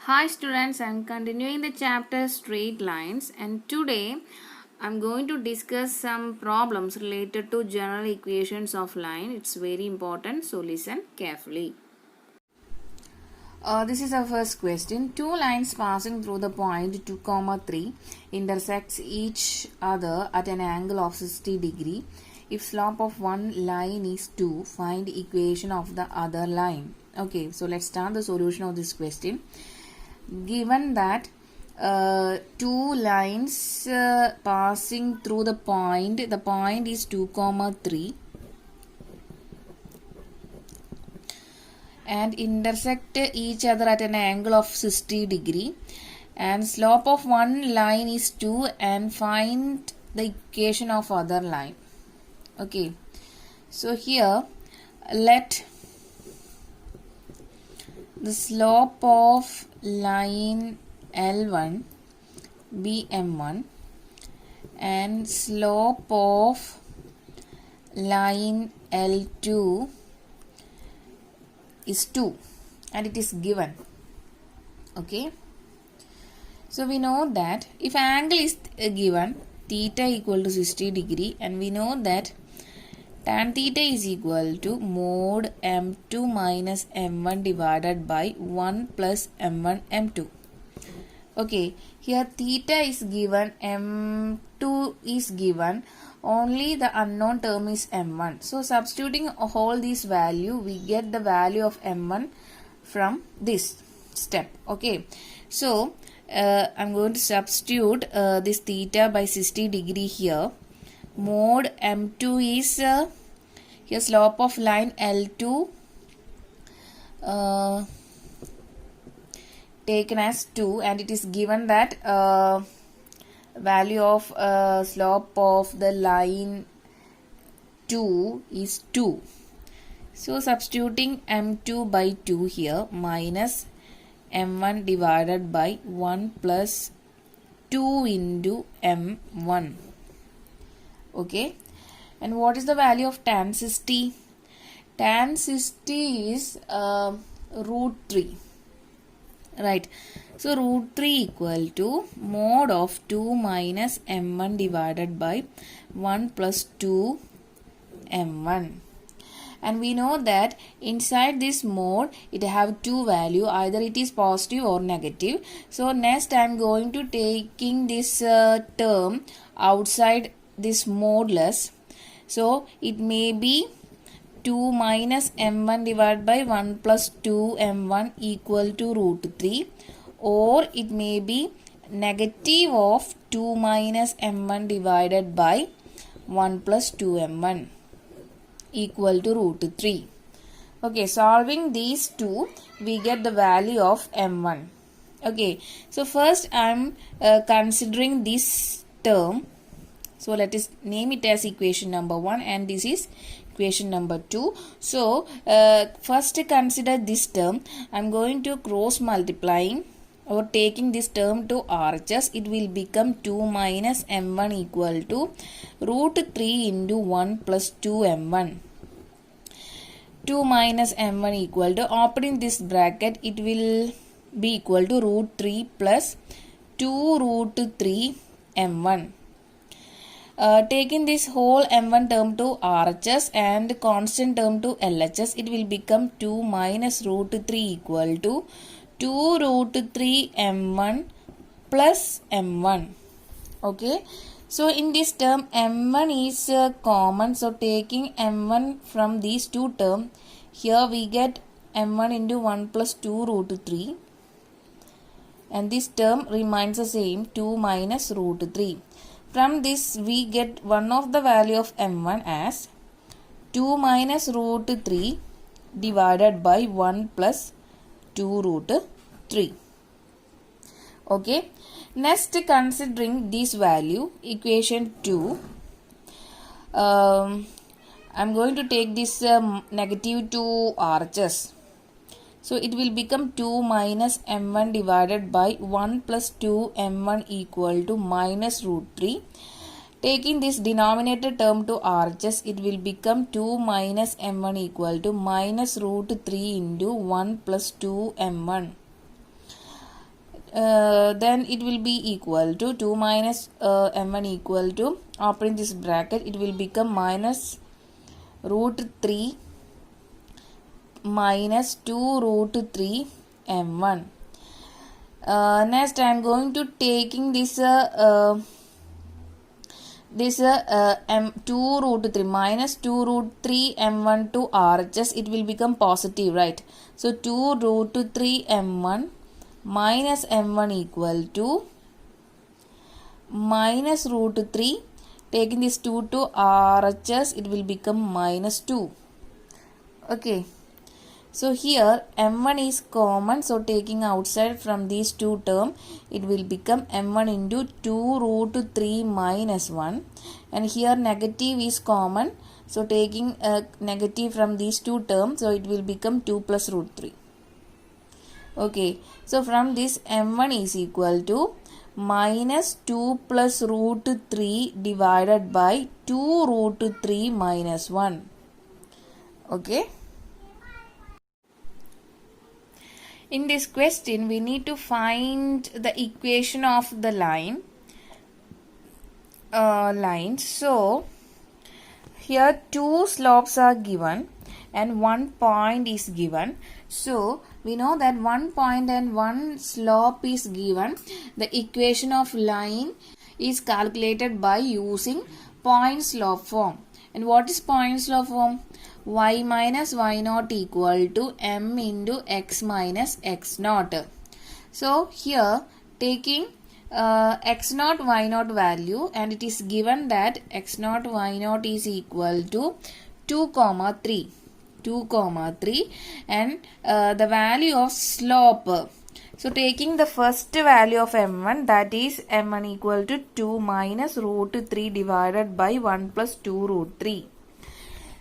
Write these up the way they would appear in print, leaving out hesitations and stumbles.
Hi students, I'm continuing the chapter straight lines, and today I'm going to discuss some problems related to general equations of line. It's very important, so listen carefully. This is our first question. Two lines passing through the point 2, 3 intersects each other at an angle of 60 degree. If slope of one line is 2, find equation of the other line. Okay, so let's start the solution of this question. Given that two lines passing through the point is 2, 3 and intersect each other at an angle of 60 degree, and slope of one line is 2, and find the equation of other line. Okay, so here let the slope of line L1 be M1 and slope of line L2 is 2, and it is given. Okay, so we know that if angle is given theta equal to 60 degree, and we know that tan theta is equal to mod m2 minus m1 divided by 1 plus m1 m2. Okay, here theta is given, m2 is given, only the unknown term is m1. So substituting all this value, we get the value of m1 from this step. Okay, so I'm going to substitute this theta by 60 degree here. Mod m2 is here slope of line L2 taken as 2, and it is given that value of slope of the line 2 is 2. So substituting m2 by 2 here minus m1 divided by 1 plus 2 into m1. Okay, and what is the value of tan 60? Tan 60 is root 3. Right, so root 3 equal to mod of 2 minus m1 divided by 1 plus 2 m1. And we know that inside this mod it have two value, either it is positive or negative. So next I am going to taking this term outside this modulus. So it may be 2 minus m1 divided by 1 plus 2 m1 equal to root 3, or it may be negative of 2 minus m1 divided by 1 plus 2 m1 equal to root 3. Okay, solving these two, we get the value of m1. Okay, so first I am considering this term. So let us name it as equation number 1, and this is equation number 2. So first consider this term. I am going to cross multiplying or taking this term to RHS. It will become 2 minus m1 equal to root 3 into 1 plus 2 m1. 2 minus m1 equal to, opening this bracket, it will be equal to root 3 plus 2 root 3 m1. Taking this whole m1 term to RHS and constant term to LHS, it will become 2 minus root 3 equal to 2 root 3 m1 plus m1. Okay, so in this term m1 is common, so taking m1 from these two terms, here we get m1 into 1 plus 2 root 3, and this term remains the same, 2 minus root 3. From this we get one of the value of m1 as 2 minus root 3 divided by 1 plus 2 root 3. Okay, next considering this value, equation 2, I am going to take this negative to RHS. So it will become 2 minus m1 divided by 1 plus 2 m1 equal to minus root 3. Taking this denominator term to RHS, it will become 2 minus m1 equal to minus root 3 into 1 plus 2 m1. then it will be equal to 2 minus m1 equal to, opening this bracket, it will become minus root 3 minus 2 root 3 m1. Next I am going to taking this 2 root 3 minus 2 root 3 m1 to RHS, it will become positive, right? So 2 root 3 m1 minus m1 equal to minus root 3, taking this 2 to RHS, it will become minus 2. Okay. So here m1 is common, so taking outside from these two terms, it will become m1 into 2 root 3 minus 1, and here negative is common, so taking negative from these two terms, so it will become 2 plus root 3. Okay, so from this m1 is equal to minus 2 plus root 3 divided by 2 root 3 minus 1. Okay. In this question, we need to find the equation of the line. So, here two slopes are given and one point is given. So, we know that one point and one slope is given. The equation of line is calculated by using point slope form. And what is point slope form? Y minus y naught equal to m into x minus x naught. So here taking x naught y naught value, and it is given that x naught y naught is equal to 2 comma 3 and the value of slope. So taking the first value of m1, that is m1 equal to 2 minus root 3 divided by 1 plus 2 root 3.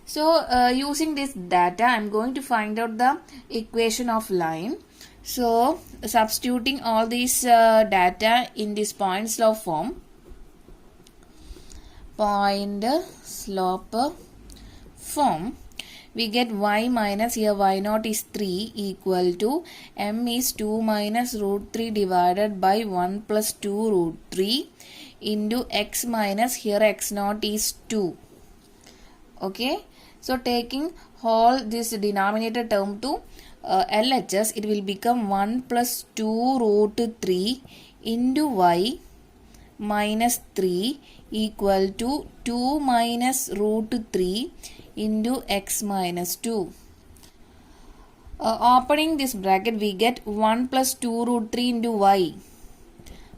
So using this data, I am going to find out the equation of line. So substituting all these data in this point slope form, we get y minus, here y naught is 3 equal to m is 2 minus root 3 divided by 1 plus 2 root 3 into x minus, here x naught is 2. Okay. So taking whole this denominator term to LHS, it will become 1 plus 2 root 3 into y minus 3 equal to 2 minus root 3 into x minus 2. Opening this bracket, we get 1 plus 2 root 3 into y.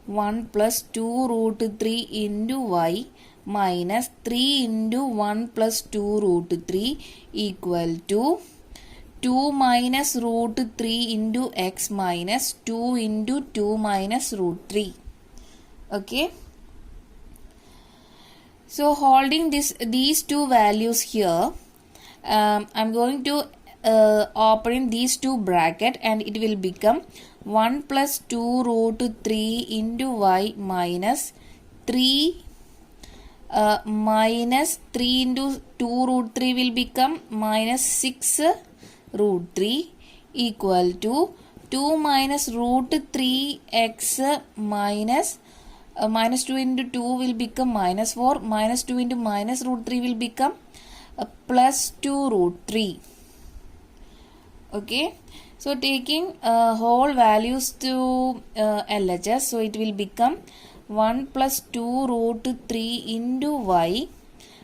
1 plus 2 root 3 into y minus 3 into 1 plus 2 root 3 equal to 2 minus root 3 into x minus 2 into 2 minus root 3. Okay. So holding these two values here, I'm going to open these two bracket, and it will become 1 plus 2 root 3 into y minus 3 minus 3 into 2 root 3 will become minus 6 root 3 equal to 2 minus root 3x minus minus 2 into 2 will become minus 4, minus 2 into minus root 3 will become plus 2 root 3. Okay. So taking whole values to LHS, so it will become 1 plus 2 root 3 into y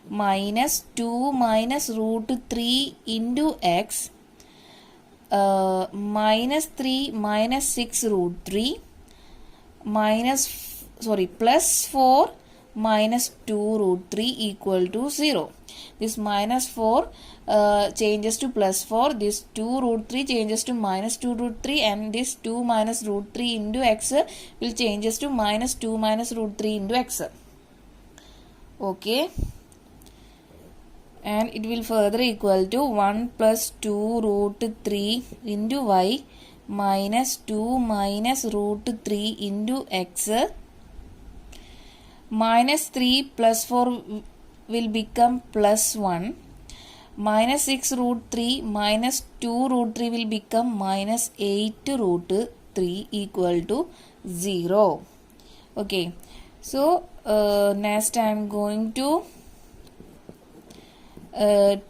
minus 2 minus root 3 into x minus 3 minus 6 root 3 plus 4 minus 2 root 3 equal to 0. This minus 4 changes to plus 4, this 2 root 3 changes to minus 2 root 3, and this 2 minus root 3 into x will changes to minus 2 minus root 3 into x. Okay. And it will further equal to 1 plus 2 root 3 into y minus 2 minus root 3 into x. Minus 3 plus 4 will become plus 1. Minus 6 root 3 minus 2 root 3 will become minus 8 root 3 equal to 0. Okay, so next I am going to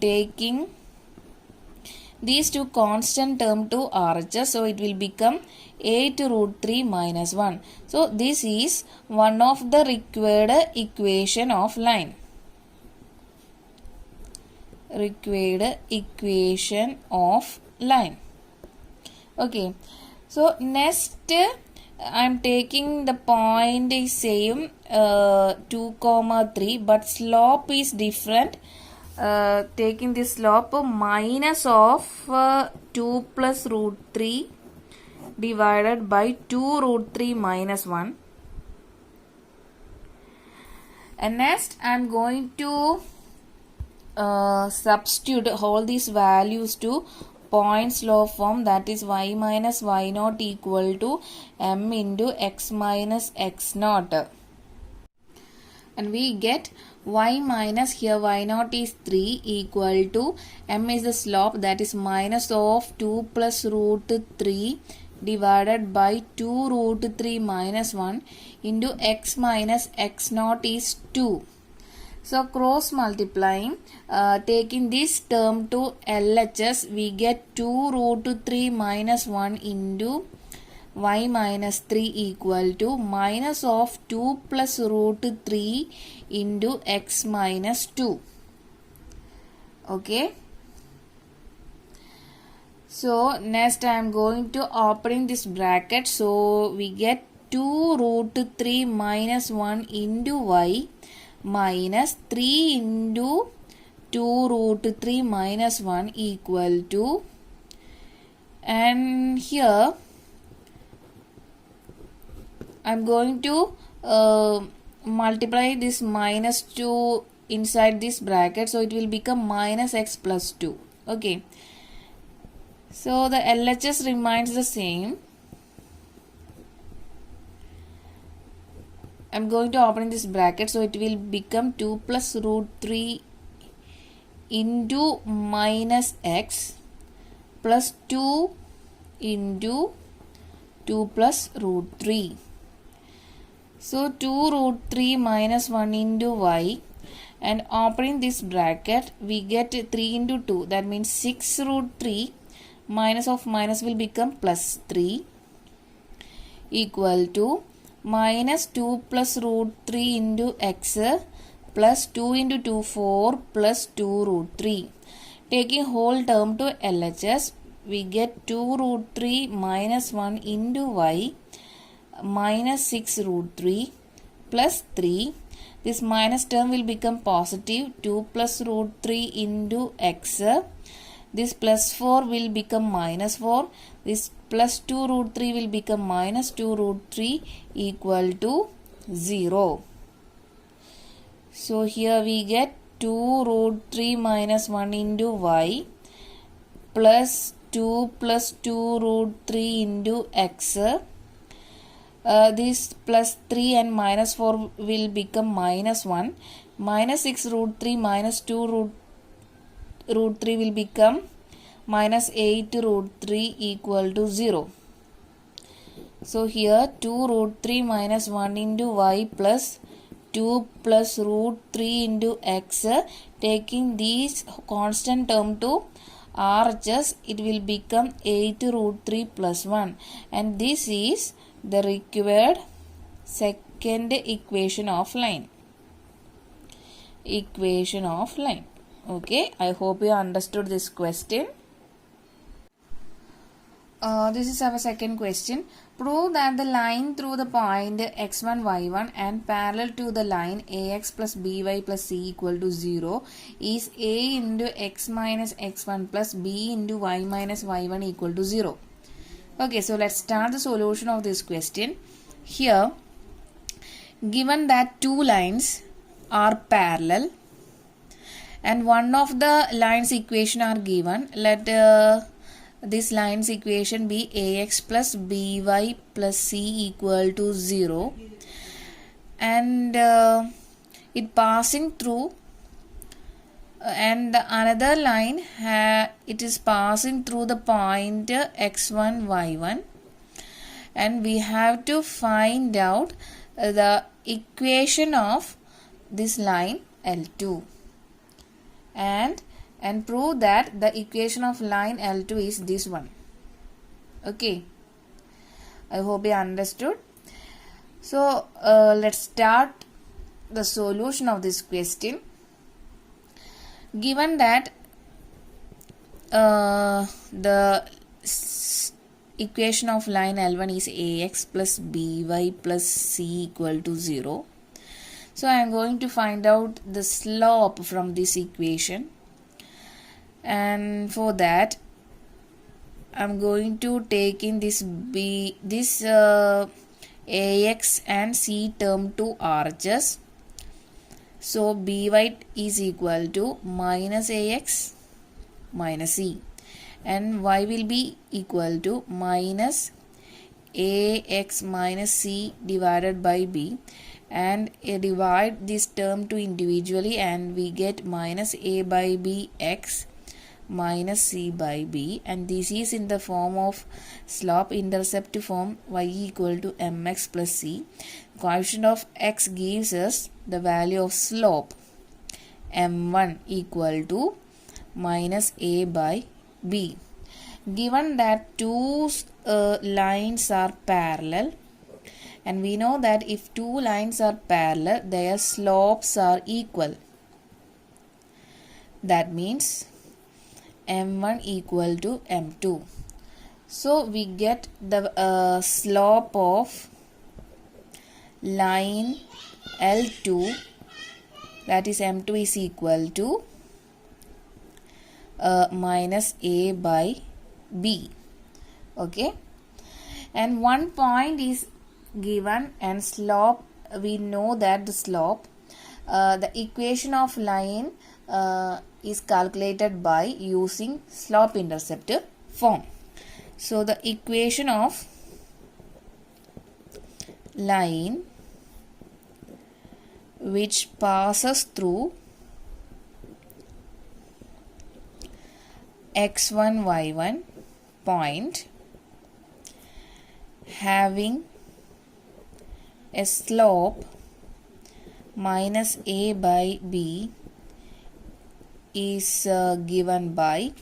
taking these two constant term to RHS, so it will become 8 root 3 minus 1. So this is one of the required equation of line. Required equation of line. Okay, so next I am taking the point is same 2 comma 3, but slope is different. Taking the slope minus of 2 plus root 3 divided by 2 root 3 minus 1. And next I am going to substitute all these values to point slope form, that is y minus y naught equal to m into x minus x naught. And we get y minus, here y naught is 3 equal to m is the slope, that is minus of 2 plus root 3 divided by 2 root 3 minus 1 into x minus x naught is 2. So cross multiplying, taking this term to LHS, we get 2 root 3 minus 1 into y minus 3 equal to minus of 2 plus root 3 into x minus 2. Okay. So next I am going to opening this bracket. So we get 2 root 3 minus 1 into y minus 3 into 2 root 3 minus 1 equal to, and here I am going to multiply this minus 2 inside this bracket, so it will become minus x plus 2. Okay, so the LHS remains the same. I am going to open this bracket, so it will become 2 plus root 3 into minus x plus 2 into 2 plus root 3. So 2 root 3 minus 1 into y, and opening this bracket we get 3 into 2, that means 6 root 3 minus of minus will become plus 3 equal to minus 2 plus root 3 into x plus 2 into 2 4 plus 2 root 3. Taking whole term to LHS, we get 2 root 3 minus 1 into y minus 6 root 3 plus 3. This minus term will become positive, 2 plus root 3 into x. This plus 4 will become minus 4. This plus 2 root 3 will become minus 2 root 3 equal to 0. So here we get 2 root 3 minus 1 into y plus 2 plus 2 root 3 into x. This plus 3 and minus 4 will become minus 1. Minus 6 root 3 minus 2 root 3 will become minus 8 root 3 equal to 0. So here 2 root 3 minus 1 into y plus 2 plus root 3 into x, taking these constant term to RHS, it will become 8 root 3 plus 1, and this is the required second equation of line. Equation of line. Okay, I hope you understood this question. This is our second question. Prove that the line through the point x1, y1 and parallel to the line ax plus by plus c equal to 0 is a into x minus x1 plus b into y minus y1 equal to 0. Okay, so let's start the solution of this question. Here, given that two lines are parallel and one of the lines equation are given, let this line's equation be ax plus by plus c equal to 0, and it passing through, and another line it is passing through the point x1 y1, and we have to find out the equation of this line L2 and prove that the equation of line L2 is this one. Okay, I hope you understood. So let's start the solution of this question. Given that the equation of line L1 is ax plus by plus c equal to 0. So I am going to find out the slope from this equation, and for that I am going to take in this ax and c term to RHS. So by is equal to minus ax minus c, and y will be equal to minus ax minus c divided by b, and divide this term to individually, and we get minus a by b x minus c by b, and this is in the form of slope intercept form y equal to mx plus c. Coefficient of x gives us the value of slope m1 equal to minus a by b. Given that two lines are parallel, and we know that if two lines are parallel, their slopes are equal. That means m1 equal to m2. So we get the slope of line L2, that is m2 is equal to minus a by b. Okay, and one point is given, and slope, we know that the slope, the equation of line is calculated by using slope intercept form. So the equation of line which passes through x1 y1 point having a slope minus a by b is given by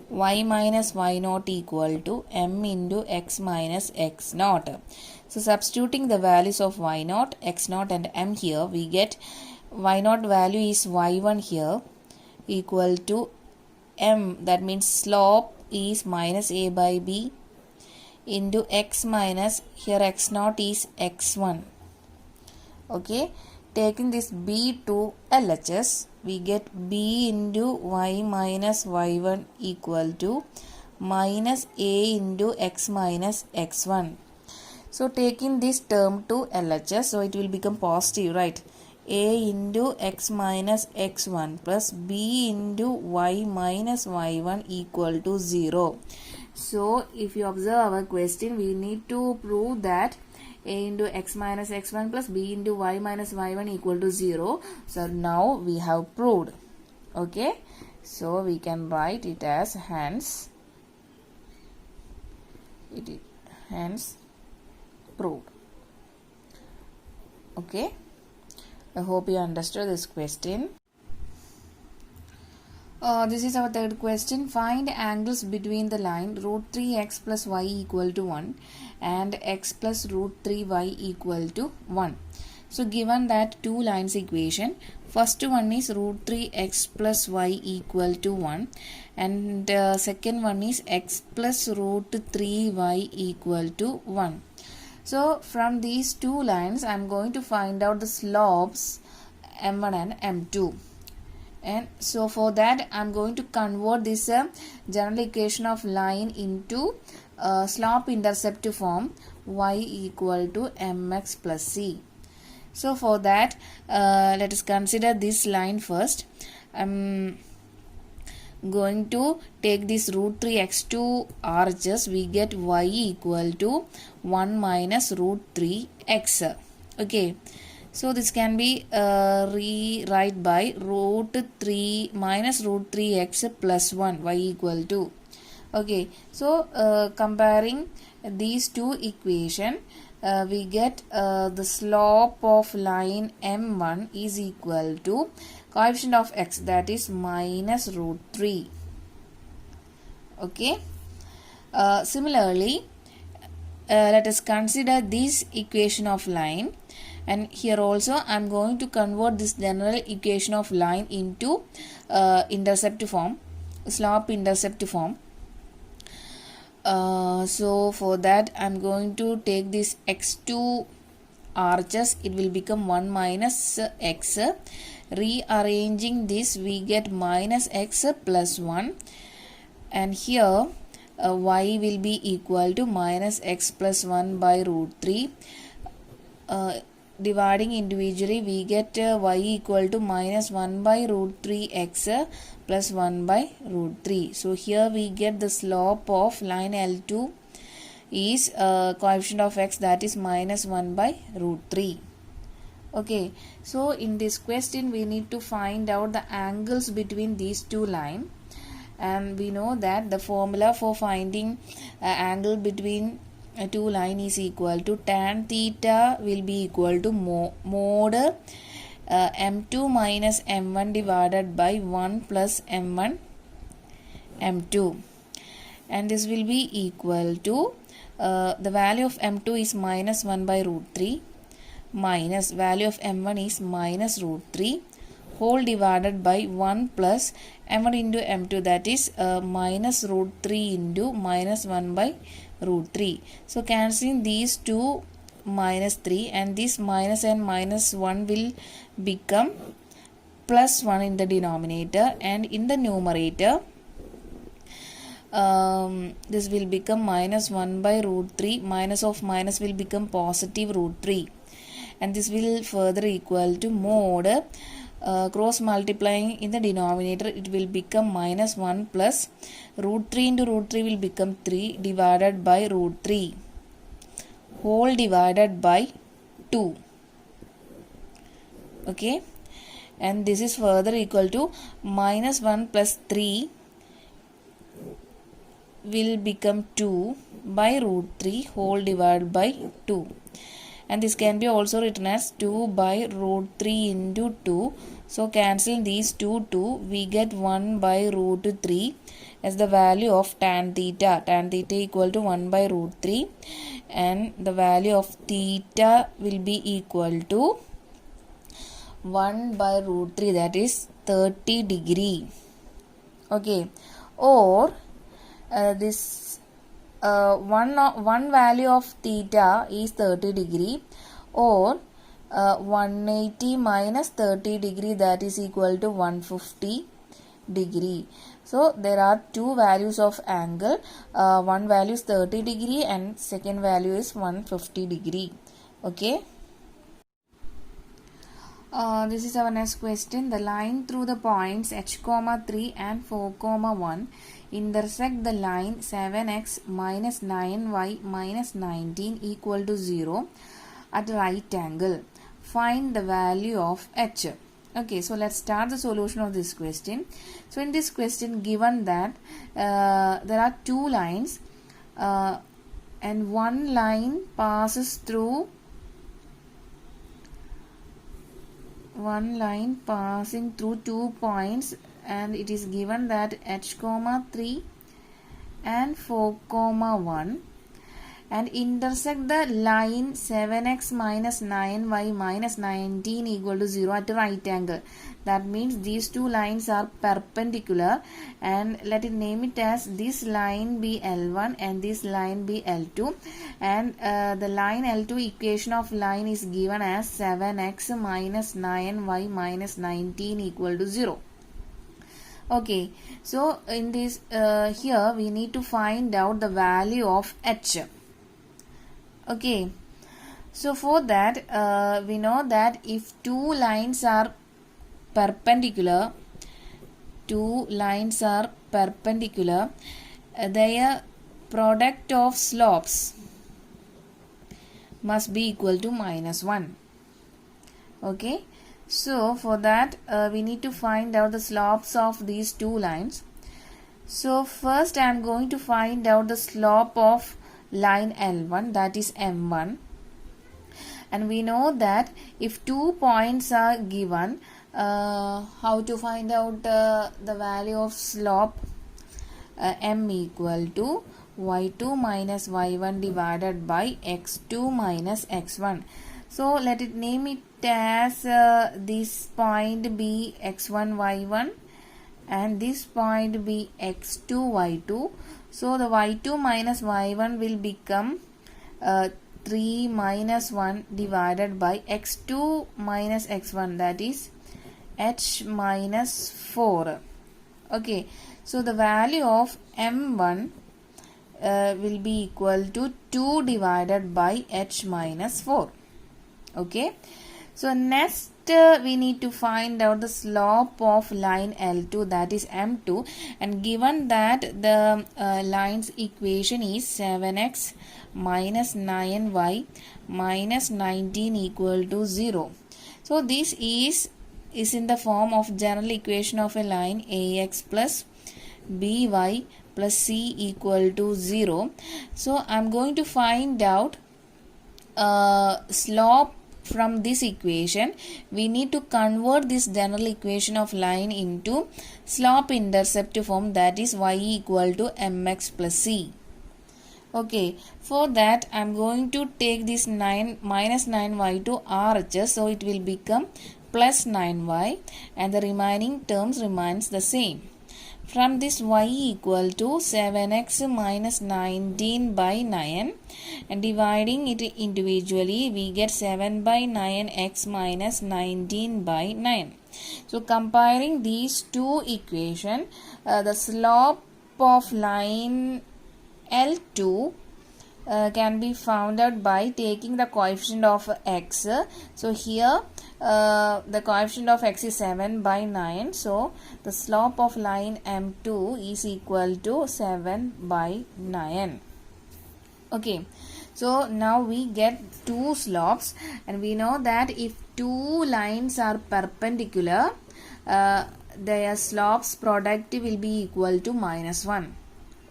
y minus y naught equal to m into x minus x naught. So substituting the values of y naught, x naught and m here, we get y naught value is y1 here equal to m, that means slope is minus a by b, into x minus, here x naught is x1. Okay, taking this b to LHS, we get b into y minus y1 equal to minus a into x minus x1. So taking this term to LHS, so it will become positive, right? A into x minus x1 plus b into y minus y1 equal to 0. So if you observe our question, we need to prove that a into x minus x1 plus b into y minus y1 equal to 0. So now we have proved. Okay, so we can write it as hence proved. Okay, I hope you understood this question. This is our third question. Find angles between the line root 3x plus y equal to 1 and x plus root 3y equal to 1. So given that two lines equation, first one is root 3x plus y equal to 1, and second one is x plus root 3y equal to 1. So from these two lines I am going to find out the slopes m1 and m2. And so for that I am going to convert this general equation of line into slope intercept form y equal to mx plus c. So for that let us consider this line first. I'm going to take this root 3x to RHS, we get y equal to 1 minus root 3x. Okay, so this can be rewrite by root 3 minus root 3x plus 1 y equal to Okay, so comparing these two equation, we get the slope of line m1 is equal to coefficient of x, that is minus root 3. Okay. Similarly, let us consider this equation of line, and here also I am going to convert this general equation of line into intercept form, slope intercept form. So for that I am going to take this x2 RHS, it will become 1 minus x. Rearranging this, we get minus x plus 1, and here y will be equal to minus x plus 1 by root 3. Dividing individually, we get y equal to minus 1 by root 3 x plus 1 by root 3. So here we get the slope of line L2 is coefficient of x, that is minus 1 by root 3. Okay, so in this question we need to find out the angles between these two lines, and we know that the formula for finding angle between two line is equal to tan theta will be equal to mod m2 minus m1 divided by 1 plus m1 m2, and this will be equal to the value of m2 is minus 1 by root 3 minus value of m1 is minus root 3 whole divided by 1 plus m1 into m2, that is minus root 3 into minus 1 by root 3. So cancelling these two minus 3, and this minus and minus 1 will become plus 1 in the denominator, and in the numerator this will become minus 1 by root 3, minus of minus will become positive root 3, and this will further equal to mod cross multiplying in the denominator, it will become minus 1 plus root 3 into root 3 will become 3 divided by root 3 whole divided by 2. Okay, and this is further equal to minus 1 plus 3 will become 2 by root 3 whole divided by 2, and this can be also written as 2 by root 3 into 2. So cancelling these 2 we get 1 by root 3 as the value of tan theta. Tan theta equal to 1 by root 3, and the value of theta will be equal to 1 by root 3, that is 30 degree. Okay, or this one value of theta is 30 degree, or 180 minus 30 degree, that is equal to 150 degree. So there are two values of angle, one value is 30 degree and second value is 150 degree. Okay. This is our next question. The line through the points h, 3 and 4, 1 intersect the line 7x minus 9y minus 19 equal to 0 at a right angle. Find the value of h. Okay, so let's start the solution of this question. So in this question, given that there are two lines and one line passes through passing through 2 points, and it is given that h, 3 and 4, 1 and intersect the line 7x minus 9y minus 19 equal to 0 at a right angle. That means these two lines are perpendicular, and let it name it as this line be L1 and this line be L2, and the line L2 equation of line is given as 7x minus 9y minus 19 equal to 0. Okay, so in this here we need to find out the value of h. Okay, so for that we know that if two lines are perpendicular, their product of slopes must be equal to minus 1. Okay, so for that we need to find out the slopes of these two lines. So first I am going to find out the slope of line L1, that is M1. And we know that if 2 points are given, how to find out the value of slope? M equal to y2 minus y1 divided by x2 minus x1. So let it name it as this point be x1 y1 and this point be x2 y2. So the y2 minus y1 will become 3 minus 1 divided by x2 minus x1, that is h minus 4. Okay, so the value of m1 will be equal to 2 divided by h minus 4. Okay, so next we need to find out the slope of line L2, that is M2, and given that the line's equation is 7x minus 9y minus 19 equal to 0. So this is in the form of general equation of a line ax plus by plus c equal to 0. So I am going to find out slope from this equation. We need to convert this general equation of line into slope intercept form, that is y equal to mx plus c. Okay, for that I am going to take this 9 minus 9y to RHS, so it will become plus 9y and the remaining terms remains the same. From this y equal to 7x minus 19 by 9 and dividing it individually we get 7 by 9x minus 19 by 9. So comparing these two equations, the slope of line L2 can be found out by taking the coefficient of x. So here the coefficient of x is 7 by 9. So the slope of line M2 is equal to 7 by 9. Okay, so now we get two slopes, and we know that if two lines are perpendicular, their slopes product will be equal to minus 1.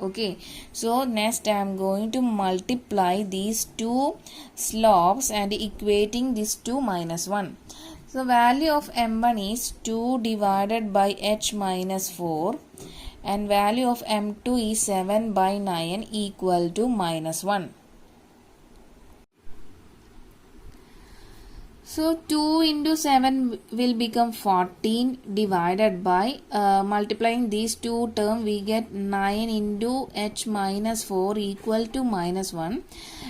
Okay, so next I am going to multiply these two slopes and equating these two minus 1. So value of m1 is 2 divided by h minus 4 and value of m2 is 7 by 9 equal to minus 1. So 2 into 7 will become 14 divided by multiplying these two terms we get 9 into h minus 4 equal to minus 1,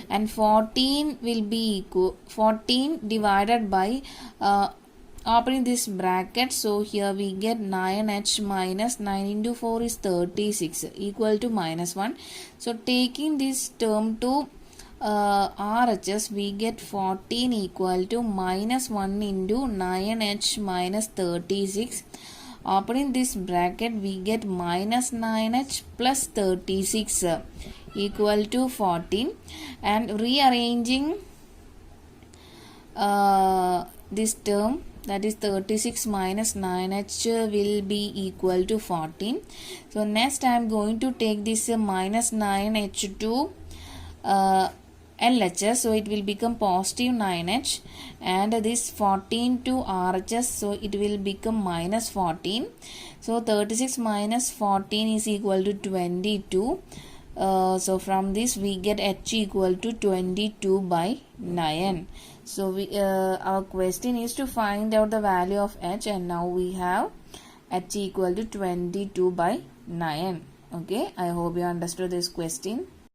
and 14 will be equal 14 divided by opening this bracket, so here we get 9h minus 9 into 4 is 36 equal to minus 1. So taking this term to RHS we get 14 equal to minus 1 into 9h minus 36. Opening this bracket we get minus 9h plus 36 equal to 14, and rearranging this term, that is 36 minus 9h will be equal to 14. So next I am going to take this minus 9h to LHS, so it will become positive 9h, and this 14 to RHS, so it will become minus 14. So 36 minus 14 is equal to 22. So from this we get h equal to 22 by 9. So we our question is to find out the value of h, and now we have h equal to 22 by 9. Okay, I hope you understood this question.